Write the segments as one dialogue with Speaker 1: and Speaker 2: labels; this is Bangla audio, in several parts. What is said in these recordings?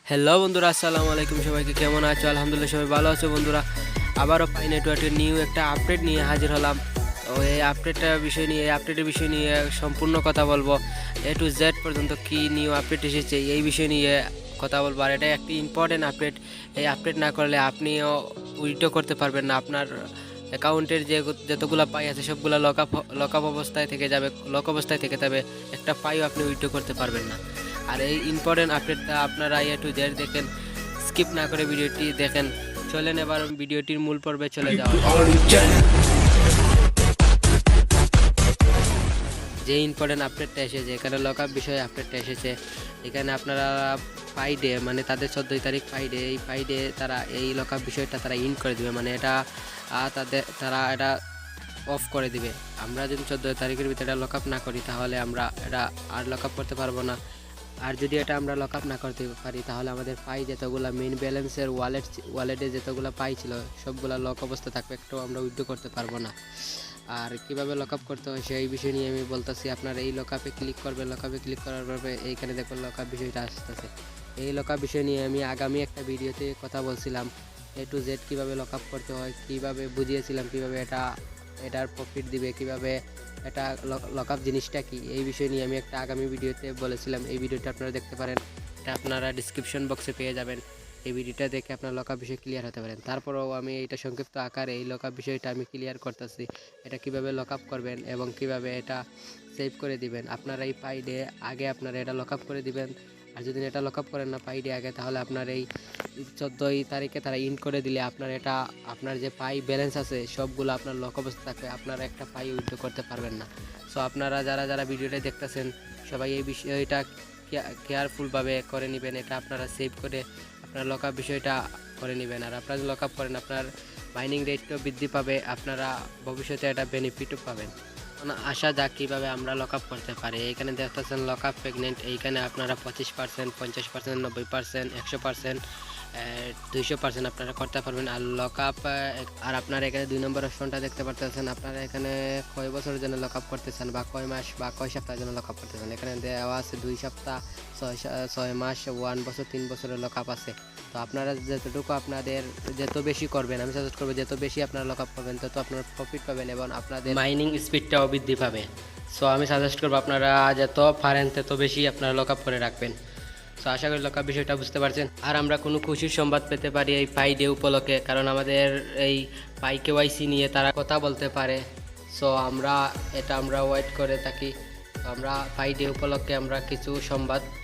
Speaker 1: হ্যালো বন্ধুরা, আসসালামু আলাইকুম। সবাইকে কেমন আছো? আলহামদুলিল্লাহ সবাই ভালো আছো বন্ধুরা। আবারও পাই নেটওয়ার্কের নিউ একটা আপডেট নিয়ে হাজির হলাম। তো এই আপডেটের বিষয় নিয়ে সম্পূর্ণ কথা বলবো। A to Z পর্যন্ত কি নিউ আপডেট এসেছে এই বিষয় নিয়ে কথা বলবো। আর এটা একটি ইম্পর্টেন্ট আপডেট। এই আপডেট না করলে আপনিও উইথড্র করতে পারবেন না। আপনার অ্যাকাউন্টের যতগুলো পাই আছে সবগুলো লক আপ অবস্থায় থেকে যাবে, লক অবস্থায় থেকে যাবে। একটা পাইও আপনি উইথড্র করতে পারবেন না। আর এই ইম্পর্টেন্ট আপডেটটা আপনারা A to Z দেখেন, স্কিপ না করে ভিডিওটি দেখেন। চলেন এবার ভিডিওটির মূল পর্বে চলে যাওয়া যে ইম্পর্টেন্ট আপডেটটা এসেছে, এখানে লক আপ বিষয়ে আপডেটটা এসেছে। এখানে আপনারা পাইডে মানে তাদের 14 তারিখ পাইডে, এই পাইডে তারা এই লক আপ বিষয়টা তারা ইন করে দিবে, মানে এটা তারা এটা অফ করে দিবে। আমরা যদি 14 তারিখের ভিতরে এটা লক আপ না করি তাহলে আমরা এটা আর লক আপ করতে পারবো না। আর যদি এটা আমরা লক আপ না করতে পারি তাহলে আমাদের পাই যতগুলো মেইন ব্যালেন্সের ওয়ালেটে যতগুলো পাই ছিল সবগুলো লক অবস্থা থাকবে, একটু আমরা উইথড্র করতে পারবো না। আর কিভাবে লক আপ করতে হয় সেই বিষয় নিয়ে আমি বলতেছি। আপনারা এই লক আপে ক্লিক করবেন, লক আপে ক্লিক করার পরে এইখানে দেখুন লক আপ বিষয়টা আসতেছে। এই লক আপ বিষয় নিয়ে আমি আগামী একটা ভিডিওতে কথা বলছিলাম। A to Z কীভাবে লক আপ করতে হয়, কীভাবে বুঝিয়েছিলাম, কীভাবে এটার প্রফিট দিবে, কীভাবে এটা লক আপ জিনিসটা কি, এই বিষয় নিয়ে আমি একটা আগামী ভিডিওতে বলেছিলাম। এই ভিডিওটা আপনারা দেখতে পারেন, এটা আপনারা ডিসক্রিপশন বক্সে পেয়ে যাবেন। এই ভিডিওটা দেখে আপনার লক আপ বিষয় ক্লিয়ার হতে পারেন। তারপরেও আমি এটা সংক্ষিপ্ত আকারে এই লক আপ বিষয়টা আমি ক্লিয়ার করতেছি। এটা কিভাবে লক আপ করবেন এবং কিভাবে এটা সেভ করে দিবেন। আপনারা এই পাইডে আগে আপনারা এটা লক আপ করে দিবেন। আর যদি এটা লক আপ করেন না পাইডে আগে, তাহলে আপনার এই 14 তারিখে তারা ইন করে দিলে আপনার যে পাই ব্যালেন্স আছে সবগুলো আপনার লক অবস্থা থাকবে, আপনারা একটা পাই উইথড্র করতে পারবেন না। সো আপনারা যারা ভিডিওটা দেখতেছেন সবাই এই বিষয়টা কেয়ারফুলভাবে করে নেবেন। এটা আপনারা সেভ করে আপনার লক আপ বিষয়টা করে নেবেন। আর আপনারা লক আপ করেন আপনার মাইনিং রেটটাও বৃদ্ধি পাবে, আপনারা ভবিষ্যতে এটা বেনিফিটও পাবেন। আসা যাক কীভাবে আমরা লক আপ করতে পারি। এখানে দেখতেছেন লক আপ প্রেগনেন্ট, এইখানে আপনারা 25%, 50%, 90%, 100%, 200% আপনারা করতে পারবেন। আর লক আপ আর আপনারা এখানে 2 নম্বর অপশনটা দেখতে পারতেছেন। আপনারা এখানে কয় বছরের জন্য লক আপ করতেছেন বা কয় মাস বা কয় সপ্তাহের জন্য লক আপ করতেছেন। এখানে দেওয়া আছে 2 সপ্তাহ, 6 মাস, 1 বছর, 3 বছরের লক আপ আছে। তো আপনারা যতটুকু আপনাদের যত বেশি করবেন, আমি সাজেস্ট করবো যত বেশি আপনারা লক আপ করবেন তত আপনারা প্রফিট পাবেন এবং আপনাদের মাইনিং স্পিডটাও বৃদ্ধি পাবে। সো আমি সাজেস্ট করবো আপনারা যত পারেন তত বেশি আপনারা লক আপ করে রাখবেন। সো আশা করি লক আপ বিষয়টা বুঝতে পারছেন। আর আমরা কোনো খুশির সংবাদ পেতে পারি এই পাই ডে উপলক্ষে, কারণ আমাদের এই পাই KYC নিয়ে তারা কথা বলতে পারে। সো আমরা ওয়েট করে থাকি। আমরা পাই ডে উপলক্ষে আমরা কিছু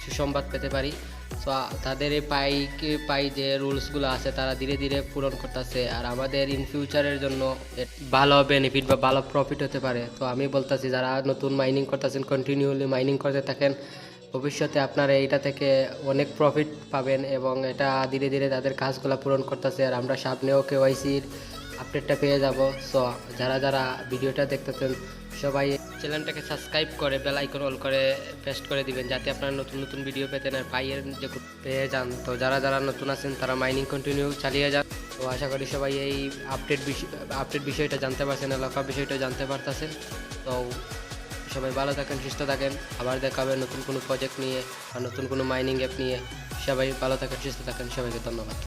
Speaker 1: সুসংবাদ পেতে পারি। সো তাদের এই পাই যে রুলসগুলো আছে তারা ধীরে ধীরে পূরণ করতেছে, আর আমাদের ইন ফিউচারের জন্য ভালো বেনিফিট বা ভালো প্রফিট হতে পারে। তো আমি বলতেছি যারা নতুন মাইনিং করতেছেন কন্টিনিউলি মাইনিং করতে থাকেন, ভবিষ্যতে আপনারা এইটা থেকে অনেক প্রফিট পাবেন এবং এটা ধীরে ধীরে তাদের কাজগুলো পূরণ করতেছে। আর আমরা সামনেও KYCর আপডেটটা পেয়ে যাব। সো যারা ভিডিওটা দেখতেছেন সবাই চ্যানেলটাকে সাবস্ক্রাইব করে বেল আইকন অল করে প্রেস করে দিবেন, যাতে আপনারা নতুন নতুন ভিডিও পেতেন আর পাইয়ের যে পেয়ে যান। তো যারা নতুন আছেন তারা মাইনিং কন্টিনিউ চালিয়ে যান। তো আশা করি সবাই এই আপডেট বিষয়টা জানতে পারছেন, লক আপ বিষয়টা জানতে পারতেছেন। তো সবাই ভালো থাকেন, সুস্থ থাকেন। আবার দেখা হবে নতুন কোনো প্রজেক্ট নিয়ে বা নতুন কোনো মাইনিং অ্যাপ নিয়ে। সবাই ভালো থাকেন, সুস্থ থাকেন। সবাইকে ধন্যবাদ।